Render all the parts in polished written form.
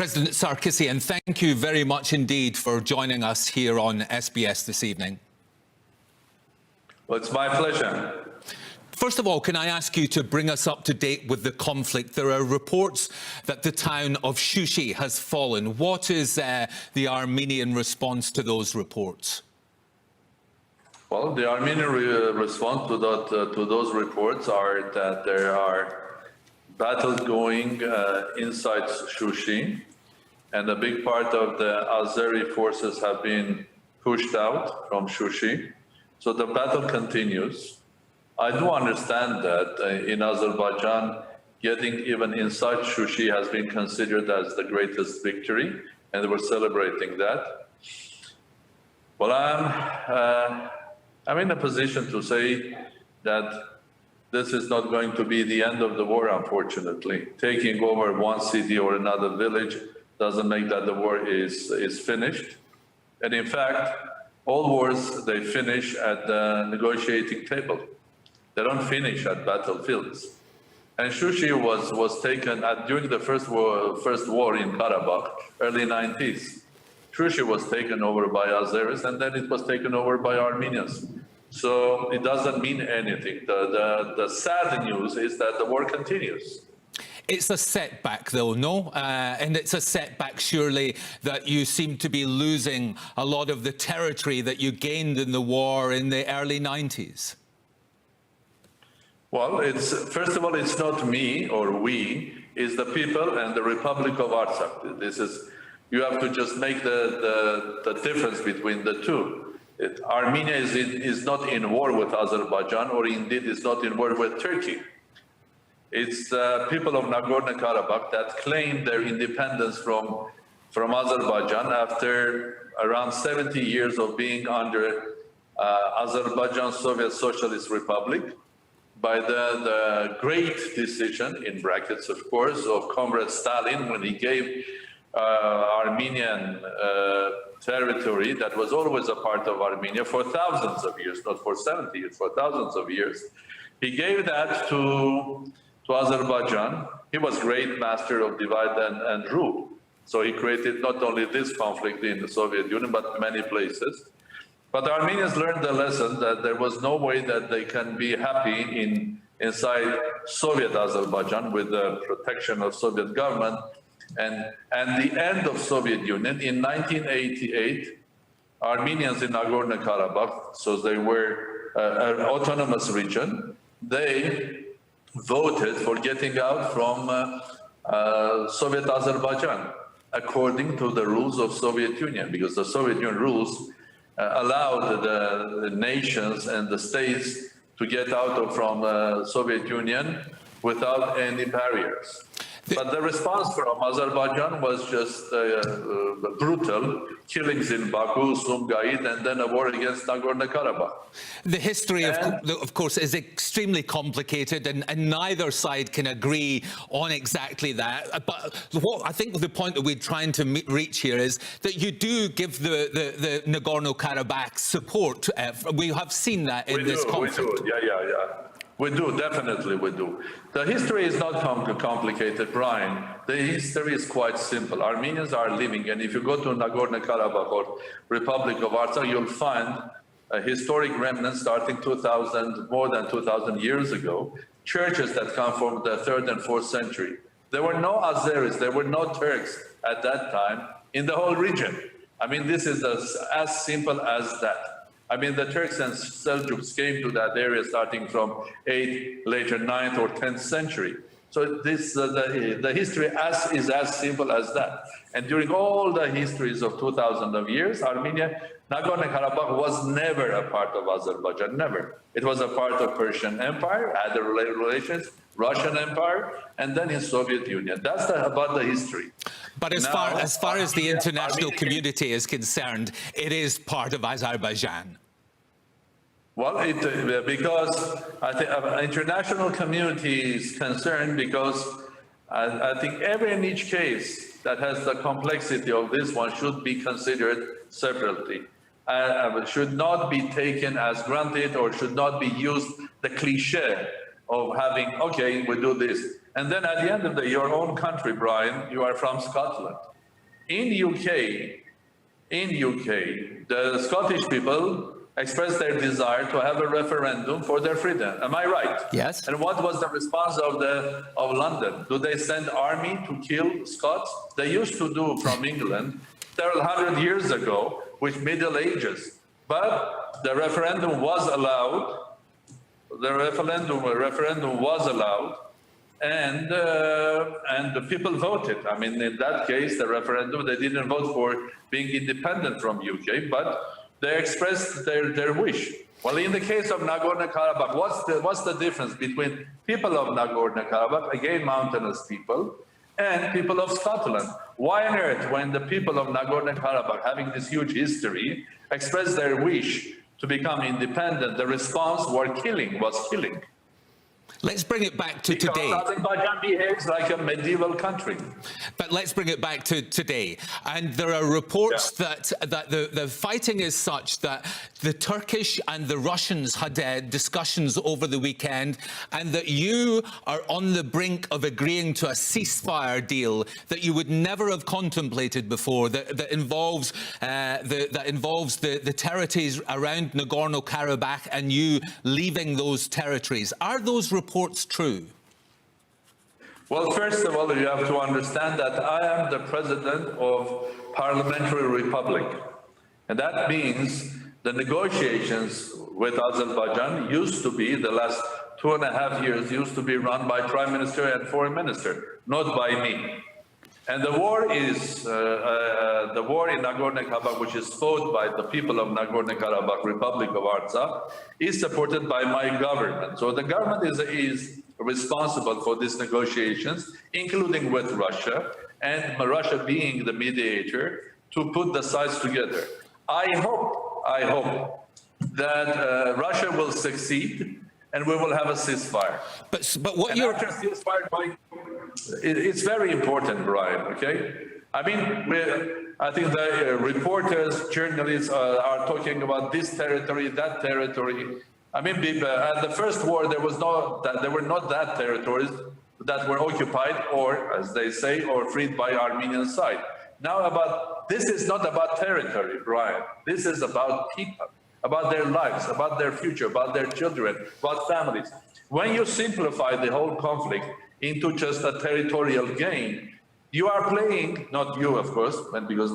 President Sarkisian, thank you very much indeed for joining us here on SBS this evening. Well, it's my pleasure. First of all, can I ask you to bring us up to date with the conflict? There are reports that the town of Shushi has fallen. What is the Armenian response to those reports? Well, the Armenian response to those reports are that there are battles going inside Shushi, and a big part of the Azeri forces have been pushed out from Shushi. So the battle continues. I do understand that in Azerbaijan, getting even inside Shushi has been considered as the greatest victory, and we're celebrating that. Well, I'm in a position to say that this is not going to be the end of the war, unfortunately. Taking over one city or another village doesn't make that the war is finished. And in fact, all wars, they finish at the negotiating table. They don't finish at battlefields. And Shushi was taken during the first war in Karabakh, early 90s. Shushi was taken over by Azeris, and then it was taken over by Armenians. So it doesn't mean anything. The sad news is that the war continues. It's a setback, though, no? And it's a setback, surely, that you seem to be losing a lot of the territory that you gained in the war in the early 90s. Well, first of all, it's not me or we, it's the people and the Republic of Artsakh. You have to just make the difference between the two. Armenia is not in war with Azerbaijan, or indeed is not in war with Turkey. It's the people of NagornoKarabakh that claimed their independence from Azerbaijan after around 70 years of being under Azerbaijan Soviet Socialist Republic by the great decision, in brackets of course, of Comrade Stalin when he gave Armenian territory that was always a part of Armenia for thousands of years, not for 70 years, for thousands of years. He gave that to Azerbaijan. He was great master of divide and rule. So he created not only this conflict in the Soviet Union, but many places. But the Armenians learned the lesson that there was no way that they can be happy inside Soviet Azerbaijan with the protection of Soviet government. And the end of Soviet Union in 1988, Armenians in Nagorno-Karabakh, so they were an autonomous region, they voted for getting out from Soviet Azerbaijan according to the rules of Soviet Union, because the Soviet Union rules allowed the nations and the states to get out from Soviet Union without any barriers. But the response from Azerbaijan was just brutal, killings in Baku, Sumgait, and then a war against Nagorno-Karabakh. The history, of course, is extremely complicated, and neither side can agree on exactly that. But what I think the point that we're trying to reach here is that you do give the Nagorno-Karabakh support. We have seen that in this conflict. We do, yeah. We do, definitely we do. The history is not complicated, Brian. The history is quite simple. Armenians are living, and if you go to Nagorno-Karabakh or Republic of Artsakh, you'll find a historic remnants starting more than 2,000 years ago, churches that come from the 3rd and 4th century. There were no Azeris, there were no Turks at that time in the whole region. I mean, this is as simple as that. I mean, the Turks and Seljuks came to that area starting from 8th, later 9th or 10th century. So this the history is as simple as that. And during all the histories of 2,000 of years, Armenia, Nagorno-Karabakh was never a part of Azerbaijan, never. It was a part of Persian Empire, had the relations, Russian Empire, and then in Soviet Union. That's about the history. But as far as the international community is concerned, it is part of Azerbaijan. Well, because I think international community is concerned because I think every in each case that has the complexity of this one should be considered separately. Should not be taken as granted or should not be used the cliche of having, okay, we do this. And then at the end of your own country, Brian, you are from Scotland. In UK, the Scottish people expressed their desire to have a referendum for their freedom. Am I right? Yes. And what was the response of London? Do they send army to kill Scots? They used to do from England several hundred years ago with Middle Ages. But the referendum was allowed. The referendum was allowed. And the people voted. I mean, in that case, the referendum, they didn't vote for being independent from UK, but they expressed their wish. Well, in the case of Nagorno-Karabakh, what's the difference between people of Nagorno-Karabakh, again mountainous people, and people of Scotland? Why on earth, when the people of Nagorno-Karabakh, having this huge history, expressed their wish to become independent, the response was killing? Let's bring it back to today. Because Azerbaijan behaves like a medieval country. But let's bring it back to today. And there are reports that the fighting is such that the Turkish and the Russians had discussions over the weekend, and that you are on the brink of agreeing to a ceasefire deal that you would never have contemplated before, that involves the territories around Nagorno-Karabakh and you leaving those territories. Are those reports true? Well, first of all, you have to understand that I am the president of Parliamentary Republic. And that means the negotiations with Azerbaijan used to be, the last 2.5 years, used to be run by Prime Minister and Foreign Minister, not by me. And the war in Nagorno-Karabakh, which is fought by the people of Nagorno-Karabakh, Republic of Artsakh, is supported by my government. So the government is responsible for these negotiations, including with Russia, and Russia being the mediator to put the sides together. I hope that Russia will succeed and we will have a ceasefire. But what you're... After ceasefire, it's very important, Brian, okay? I mean, I think the reporters, journalists are talking about this territory, that territory. I mean, at the first war, there were not that territories that were occupied or, as they say, or freed by Armenian side. Now this is not about territory, Brian. This is about people, about their lives, about their future, about their children, about families. When you simplify the whole conflict into just a territorial game, you are playing, not you, of course, because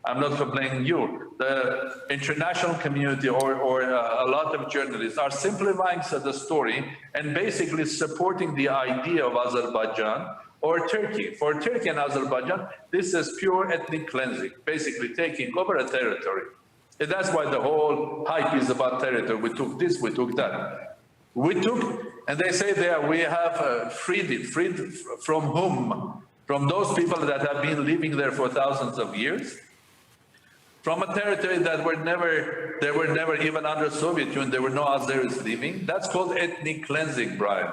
I'm not complaining you, the international community or a lot of journalists are simplifying the story and basically supporting the idea of Azerbaijan or Turkey. For Turkey and Azerbaijan, this is pure ethnic cleansing, basically taking over a territory. And that's why the whole hype is about territory. We took this, we took that. And they say there we have freed from whom? From those people that have been living there for thousands of years? From a territory that they were never even under Soviet Union, there were no Azeris living. That's called ethnic cleansing, Brian.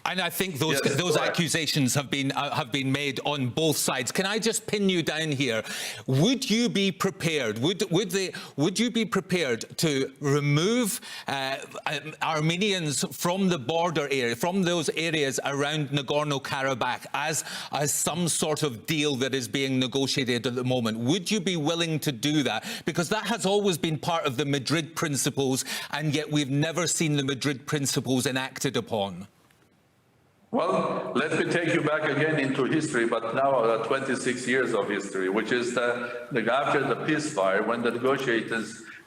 And I think those accusations have been made on both sides. Can I just pin you down here? Would you be prepared? Would you be prepared to remove Armenians from the border area, from those areas around Nagorno-Karabakh, as some sort of deal that is being negotiated at the moment? Would you be willing to do that? Because that has always been part of the Madrid Principles, and yet we've never seen the Madrid Principles enacted upon. Well, let me take you back again into history, but now 26 years of history, which is after the ceasefire, when the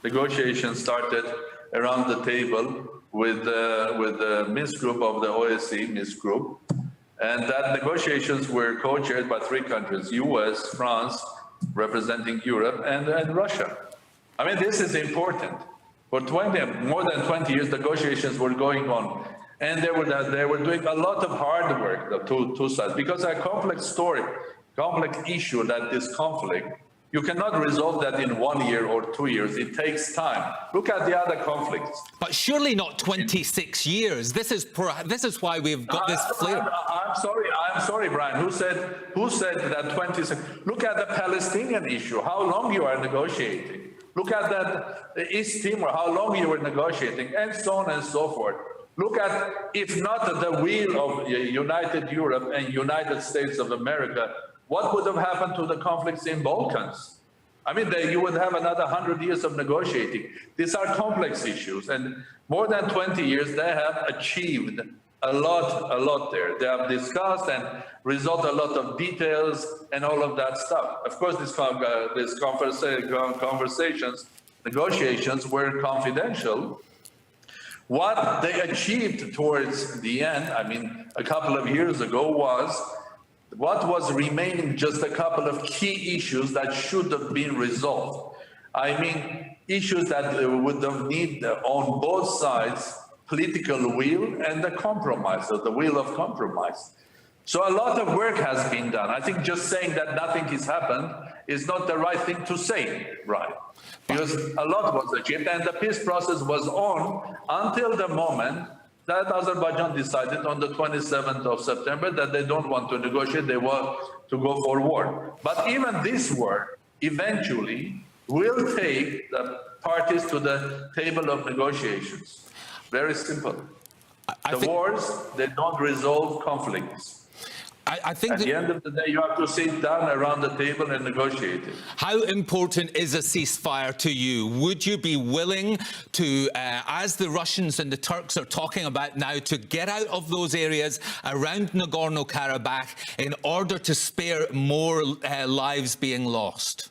negotiations started around the table with the Minsk group of the OSCE, Minsk group, and that negotiations were co-chaired by 3 countries, US, France, representing Europe, and Russia. I mean, this is important. For more than 20 years, negotiations were going on. And they were doing a lot of hard work, the two sides, because a complex issue that this conflict, you cannot resolve that in 1 year or 2 years. It takes time. Look at the other conflicts. But surely not 26 years. This is why we've got this flare. I'm sorry, Brian. Who said that 26? Look at the Palestinian issue. How long you are negotiating? Look at that East Timor. How long you were negotiating, and so on and so forth. Look at, if not the will of United Europe and United States of America, what would have happened to the conflicts in Balkans? I mean, you would have another 100 years of negotiating. These are complex issues, and more than 20 years, they have achieved a lot there. They have discussed and resolved a lot of details and all of that stuff. Of course, these conversations, negotiations were confidential. What they achieved towards the end, I mean, a couple of years ago, was what was remaining just a couple of key issues that should have been resolved. I mean, issues that would have needed on both sides political will and the compromise, or the will of compromise. So a lot of work has been done. I think just saying that nothing has happened is not the right thing to say, right? Because a lot was achieved, and the peace process was on until the moment that Azerbaijan decided on the 27th of September that they don't want to negotiate, they want to go for war. But even this war eventually will take the parties to the table of negotiations. Very simple. The wars, they don't resolve conflicts. I think at the end of the day, you have to sit down around the table and negotiate it. How important is a ceasefire to you? Would you be willing to, as the Russians and the Turks are talking about now, to get out of those areas around Nagorno-Karabakh in order to spare more lives being lost?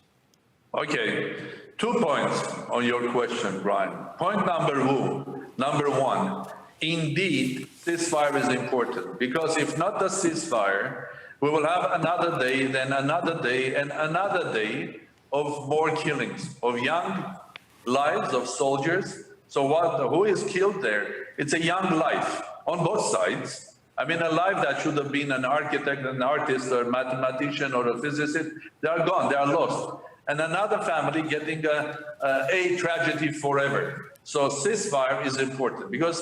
Okay, 2 points on your question, Brian. Point number one. Indeed, ceasefire is important, because if not the ceasefire, we will have another day, then another day, and another day of more killings of young lives of soldiers. So who is killed there? It's a young life on both sides. I mean, a life that should have been an architect, an artist, or a mathematician, or a physicist. They are gone, they are lost. And another family getting a tragedy forever. So ceasefire is important, because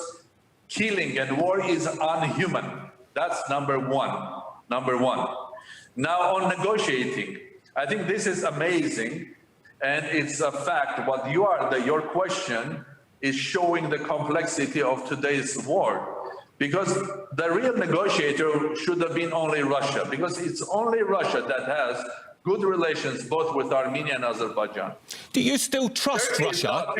killing and war is unhuman. That's number one. Now, on negotiating, I think this is amazing, and it's a fact. Your question is showing the complexity of today's war, because the real negotiator should have been only Russia, because it's only Russia that has good relations both with Armenia and Azerbaijan. Do you still trust Russia?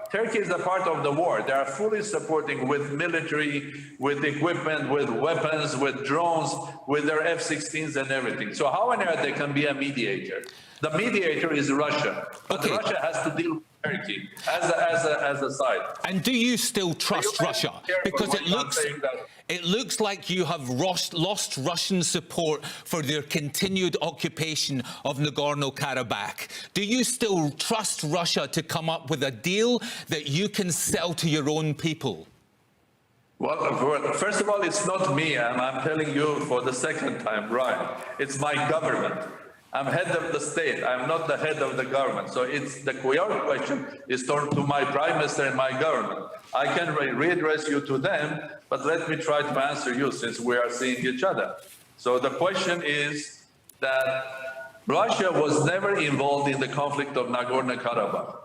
Turkey is a part of the war. They are fully supporting with military, with equipment, with weapons, with drones, with their F-16s and everything. So how on earth they can be a mediator? The mediator is Russia, but okay. Russia has to deal with Turkey as a side. And do you still trust Russia? Because it looks like you have lost Russian support for their continued occupation of Nagorno-Karabakh. Do you still trust Russia to come up with a deal that you can sell to your own people? Well, first of all, it's not me, and I'm telling you for the second time, Brian. It's my government. I'm head of the state. I'm not the head of the government. So your question is turned to my prime minister and my government. I can readdress you to them, but let me try to answer you since we are seeing each other. So the question is that Russia was never involved in the conflict of Nagorno-Karabakh.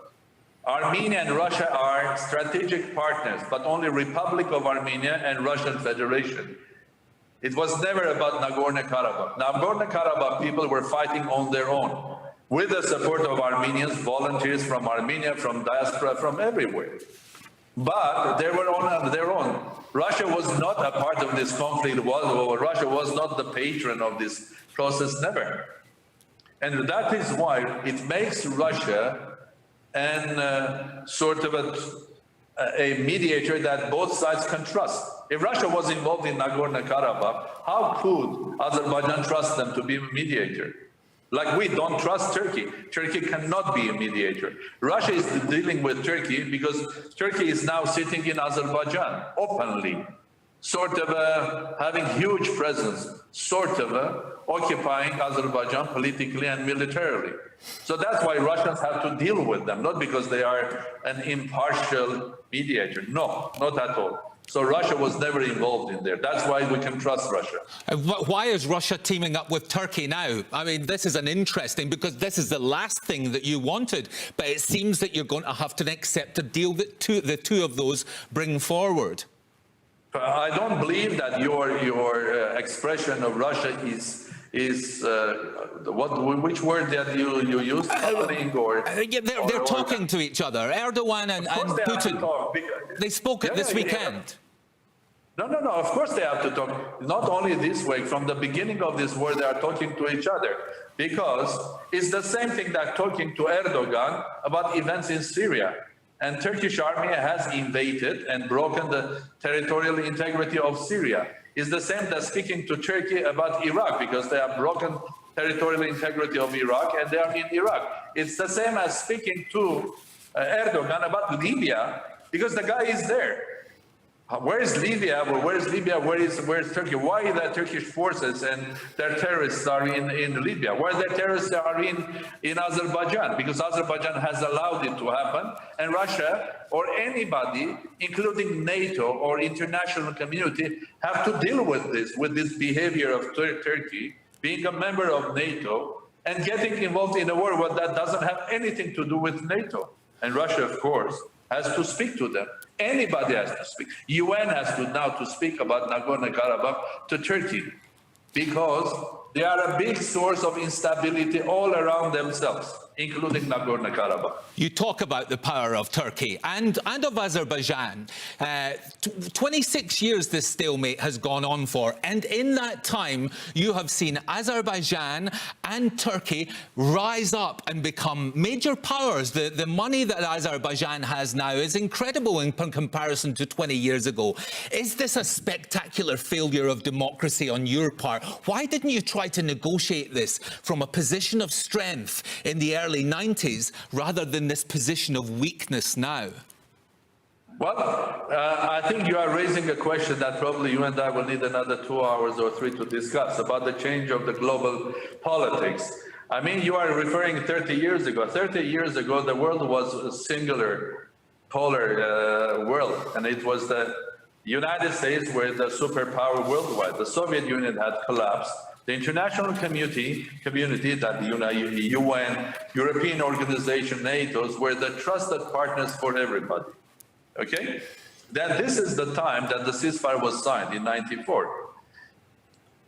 Armenia and Russia are strategic partners, but only Republic of Armenia and Russian Federation. It was never about Nagorno-Karabakh. Nagorno-Karabakh people were fighting on their own, with the support of Armenians, volunteers from Armenia, from diaspora, from everywhere. But they were on their own. Russia was not a part of this conflict. Russia was not the patron of this process, never. And that is why it makes Russia sort of a mediator that both sides can trust. If Russia was involved in Nagorno-Karabakh, how could Azerbaijan trust them to be a mediator? Like we don't trust Turkey. Turkey cannot be a mediator. Russia is dealing with Turkey because Turkey is now sitting in Azerbaijan openly, sort of having huge presence, sort of occupying Azerbaijan politically and militarily. So that's why Russians have to deal with them, not because they are an impartial mediator. No, not at all. So Russia was never involved in there. That's why we can trust Russia. Why is Russia teaming up with Turkey now? I mean, this is an interesting, because this is the last thing that you wanted, but it seems that you're going to have to accept a deal that the two of those bring forward. I don't believe that your expression of Russia is which word that you used? They're talking to each other. Erdogan and Putin. They spoke this weekend. No. Of course they have to talk. Not only this way. From the beginning of this war, they are talking to each other, because it's the same thing that talking to Erdogan about events in Syria. And Turkish army has invaded and broken the territorial integrity of Syria. It's the same as speaking to Turkey about Iraq, because they have broken territorial integrity of Iraq and they are in Iraq. It's the same as speaking to Erdogan about Libya, because the guy is there. Where is Libya? Well, where is Libya? Where is Turkey? Why the Turkish forces and their terrorists are in Libya? Why the terrorists are in Azerbaijan? Because Azerbaijan has allowed it to happen, and Russia or anybody, including NATO or international community, have to deal with this behavior of Turkey being a member of NATO and getting involved in a war that doesn't have anything to do with NATO. And Russia, of course, has to speak to them. Anybody has to speak. UN has to now to speak about Nagorno-Karabakh to Turkey, because they are a big source of instability all around themselves, including Nagorno-Karabakh. You talk about the power of Turkey and of Azerbaijan. 26 years this stalemate has gone on for, and in that time you have seen Azerbaijan and Turkey rise up and become major powers. The money that Azerbaijan has now is incredible in comparison to 20 years ago. Is this a spectacular failure of democracy on your part? Why didn't you try to negotiate this from a position of strength in the early 90s rather than this position of weakness now? Well, I think you are raising a question that probably you and I will need another 2 hours or 3 to discuss, about the change of the global politics. I mean, you are referring 30 years ago. 30 years ago, the world was a singular, polar world, and it was the United States were the superpower worldwide. The Soviet Union had collapsed. The international community that the UN, European organization, NATO's were the trusted partners for everybody. Okay? Then this is the time that the ceasefire was signed in '94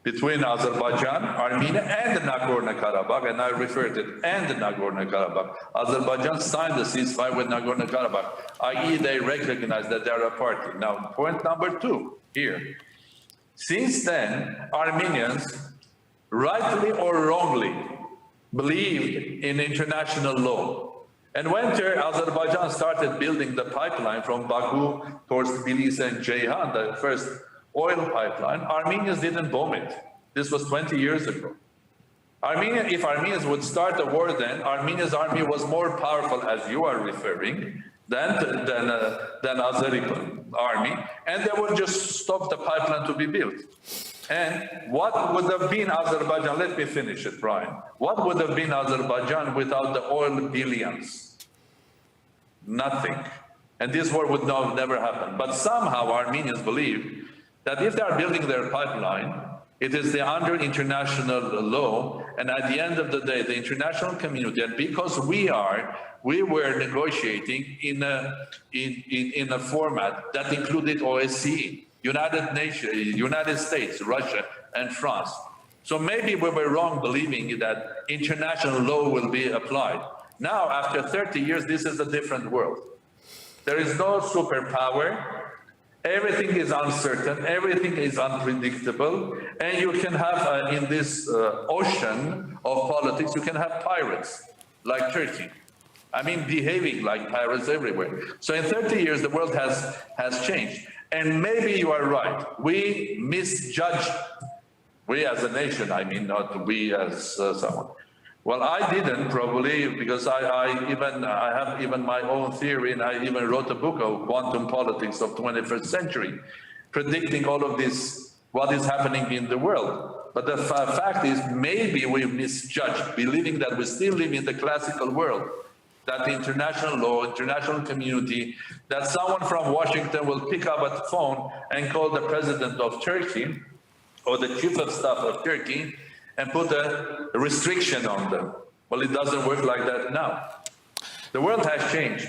between Azerbaijan, Armenia, and Nagorno-Karabakh, and I referred to it, and Nagorno-Karabakh. Azerbaijan signed the ceasefire with Nagorno-Karabakh, i.e. they recognize that they are a party. Now, point number 2 here. Since then, Armenians, rightly or wrongly, believed in international law. And when Azerbaijan started building the pipeline from Baku towards Tbilisi and Ceyhan, the first oil pipeline, Armenians didn't bomb it. This was 20 years ago. If Armenians would start a war then, Armenia's army was more powerful, as you are referring, than Azeri army, and they would just stop the pipeline to be built. And what would have been Azerbaijan? Let me finish it, Brian. What would have been Azerbaijan without the oil billions? Nothing. And this war would never happen. But somehow Armenians believe that if they are building their pipeline, it is under international law, and at the end of the day, the international community, and because we were negotiating in a format that included OSCE, United Nations, United States, Russia, and France. So maybe we were wrong believing that international law will be applied. Now, after 30 years, this is a different world. There is no superpower. Everything is uncertain. Everything is unpredictable. And you can have, in this ocean of politics, you can have pirates like Turkey. I mean, behaving like pirates everywhere. So in 30 years, the world has changed. And maybe you are right. We misjudged. We as a nation, I mean, not we as someone. Well, I didn't probably, because I have even my own theory, and I even wrote a book of quantum politics of 21st century, predicting all of this, what is happening in the world. But the fact is, maybe we misjudged, believing that we still live in the classical world. that international law, international community, that someone from Washington will pick up a phone and call the president of Turkey or the chief of staff of Turkey and put a restriction on them. Well, it doesn't work like that now. The world has changed.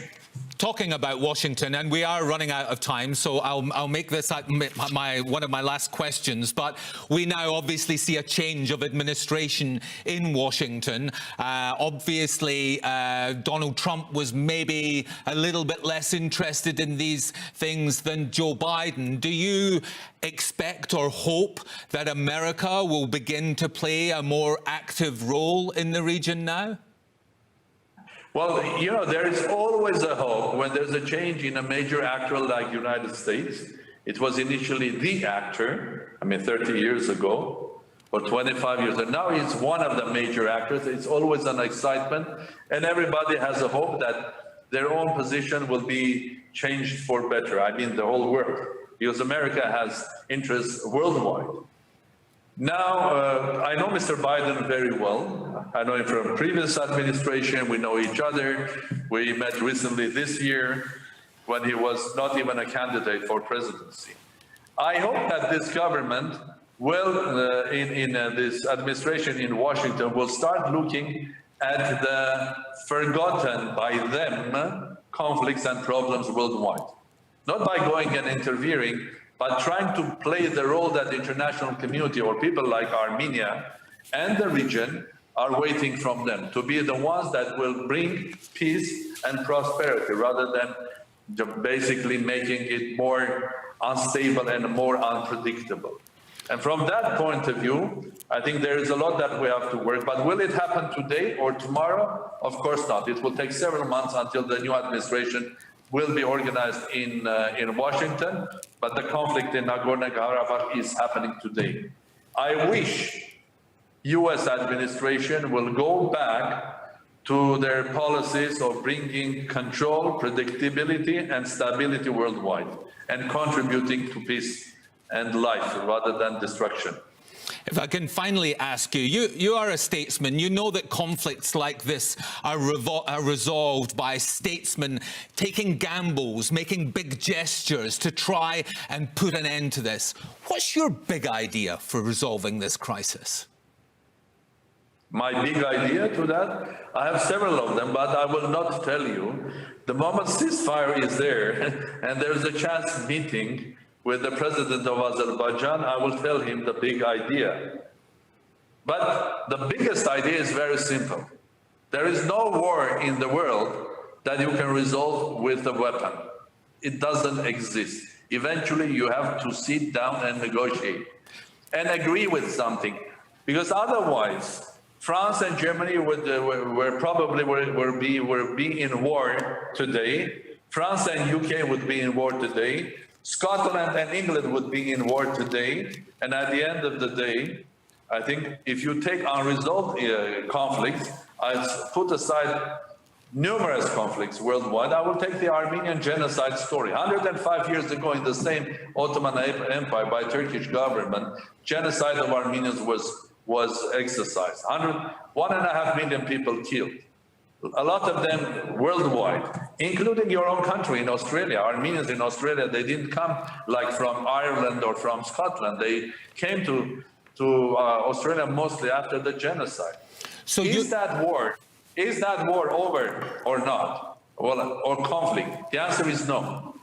Talking about Washington, and we are running out of time, so I'll make this one of my last questions. But we now obviously see a change of administration in Washington. Obviously, Donald Trump was maybe a little bit less interested in these things than Joe Biden. Do you expect or hope that America will begin to play a more active role in the region now? Well, you know, there is always a hope when there's a change in a major actor like United States. It was initially the actor, 30 years ago or 25 years ago. Now it's one of the major actors. It's always an excitement, and everybody has a hope that their own position will be changed for better. The whole world, because America has interests worldwide. Now, I know Mr. Biden very well. I know him from previous administration. We know each other. We met recently this year when he was not even a candidate for presidency. I hope that this government will, in this administration in Washington, will start looking at the forgotten by them conflicts and problems worldwide. Not by going and interfering, but trying to play the role that the international community or people like Armenia and the region are waiting from them, to be the ones that will bring peace and prosperity rather than basically making it more unstable and more unpredictable. And from that point of view, I think there is a lot that we have to work, but will it happen today or tomorrow? Of course not. It will take several months until the new administration will be organized in Washington, but the conflict in Nagorno-Karabakh is happening today. I wish U.S. administration will go back to their policies of bringing control, predictability, and stability worldwide, and contributing to peace and life rather than destruction. If I can finally ask you, you are a statesman. You know that conflicts like this are resolved by statesmen taking gambles, making big gestures to try and put an end to this. What's your big idea for resolving this crisis? My big idea to that? I have several of them, but I will not tell you. The moment ceasefire is there and there's a chance meeting with the president of Azerbaijan, I will tell him the big idea. But the biggest idea is very simple. There is no war in the world that you can resolve with a weapon. It doesn't exist. Eventually, you have to sit down and negotiate and agree with something, because otherwise, France and Germany would be in war today. France and UK would be in war today. Scotland and England would be in war today, and at the end of the day, I think if you take unresolved conflicts, I put aside numerous conflicts worldwide, I will take the Armenian genocide story. 105 years ago in the same Ottoman Empire by Turkish government, genocide of Armenians was exercised. 1.5 million people killed. A lot of them worldwide, including your own country in Australia. Armenians in Australia, they didn't come like from Ireland or from Scotland. They came to Australia mostly after the genocide. So is that war over or not? Well, or conflict? The answer is no.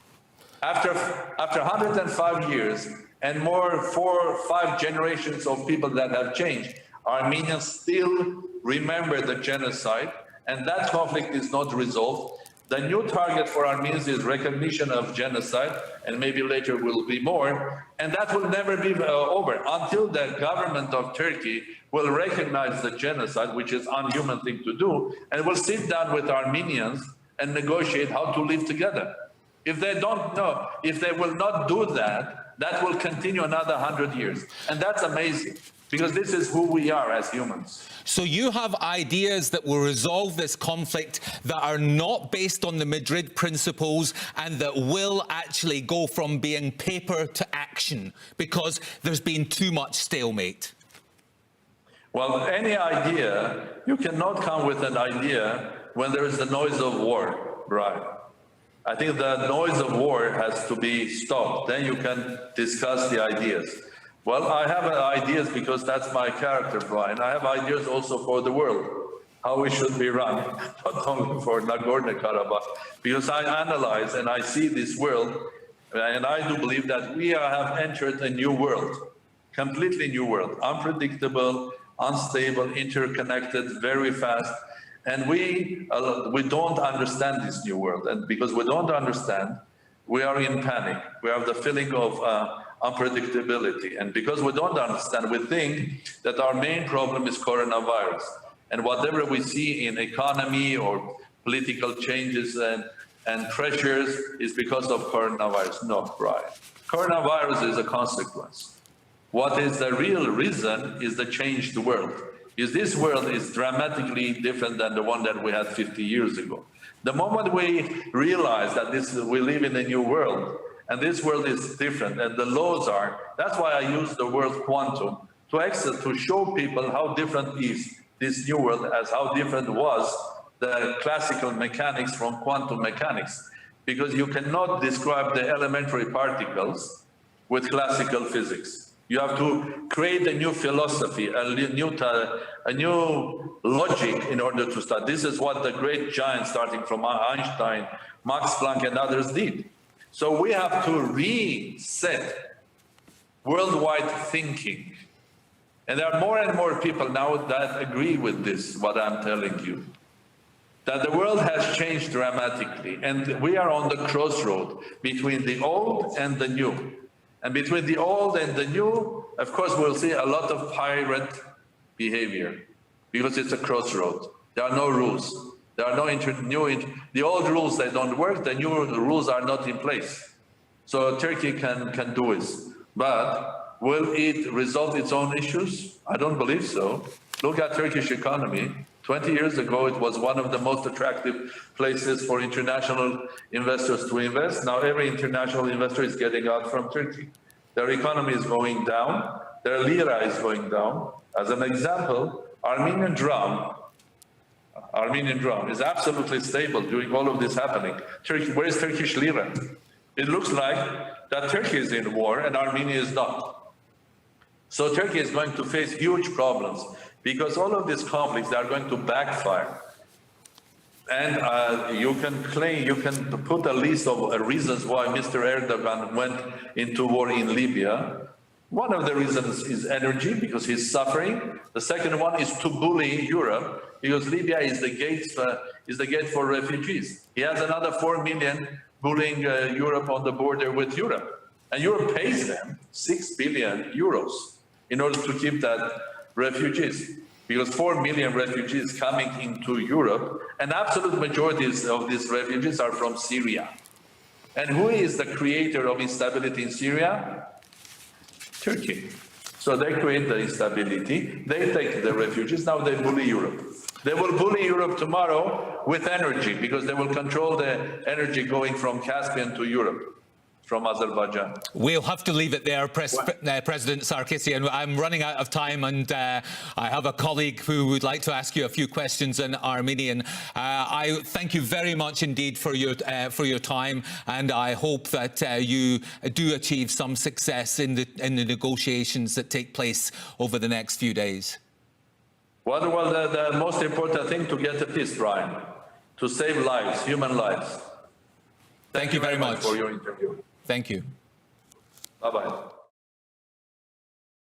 After 105 years and more 4 or 5 generations of people that have changed, Armenians still remember the genocide, and that conflict is not resolved. The new target for Armenians is recognition of genocide, and maybe later will be more, and that will never be over until the government of Turkey will recognize the genocide, which is an unhuman thing to do, and will sit down with Armenians and negotiate how to live together. If they don't know, if they will not do that, that will continue another 100 years. And that's amazing, because this is who we are as humans. So you have ideas that will resolve this conflict that are not based on the Madrid principles and that will actually go from being paper to action because there's been too much stalemate. Well, any idea, you cannot come with an idea when there is the noise of war, right? I think the noise of war has to be stopped. Then you can discuss the ideas. Well, I have ideas because that's my character, Brian. I have ideas also for the world, how we should be run, not only for Nagorno-Karabakh, because I analyze and I see this world, and I do believe that we have entered a new world, completely new world, unpredictable, unstable, interconnected, very fast. And we don't understand this new world. And because we don't understand, we are in panic. We have the feeling of unpredictability. And because we don't understand, we think that our main problem is coronavirus. And whatever we see in economy or political changes and pressures is because of coronavirus. No, right. Coronavirus is a consequence. What is the real reason is the changed world. Is this world is dramatically different than the one that we had 50 years ago. The moment we realize that we live in a new world, and this world is different, and the laws are, that's why I use the word quantum, to show people how different is this new world as how different was the classical mechanics from quantum mechanics. Because you cannot describe the elementary particles with classical physics. You have to create a new philosophy, a new logic in order to start. This is what the great giants, starting from Einstein, Max Planck, and others did. So we have to reset worldwide thinking. And there are more and more people now that agree with this, what I'm telling you. That the world has changed dramatically, and we are on the crossroad between the old and the new. And between the old and the new, of course, we'll see a lot of pirate behavior because it's a crossroad. There are no rules. There are no the old rules, they don't work. The new rules are not in place. So Turkey can do it. But will it resolve its own issues? I don't believe so. Look at Turkish economy. 20 years ago, it was one of the most attractive places for international investors to invest. Now every international investor is getting out from Turkey. Their economy is going down. Their lira is going down. As an example, Armenian dram is absolutely stable during all of this happening. Where is Turkish lira? It looks like that Turkey is in war and Armenia is not. So Turkey is going to face huge problems because all of these conflicts are going to backfire. And you can put a list of reasons why Mr. Erdogan went into war in Libya. One of the reasons is energy, because he's suffering. The second one is to bully Europe, because Libya is the gate for refugees. He has another 4 million bullying Europe on the border with Europe. And Europe pays them 6 billion euros in order to keep that refugees. Because 4 million refugees coming into Europe, and absolute majorities of these refugees are from Syria. And who is the creator of instability in Syria? Turkey. So they create the instability, they take the refugees, now they bully Europe. They will bully Europe tomorrow with energy, because they will control the energy going from Caspian to Europe. From Azerbaijan. We'll have to leave it there, President Sarkisian. I'm running out of time, and I have a colleague who would like to ask you a few questions in Armenian. I thank you very much indeed for your time, and I hope that you do achieve some success in the negotiations that take place over the next few days. Well, the most important thing to get a peace, Brian, to save lives, human lives. Thank you very much for your interview. Thank you. Bye-bye.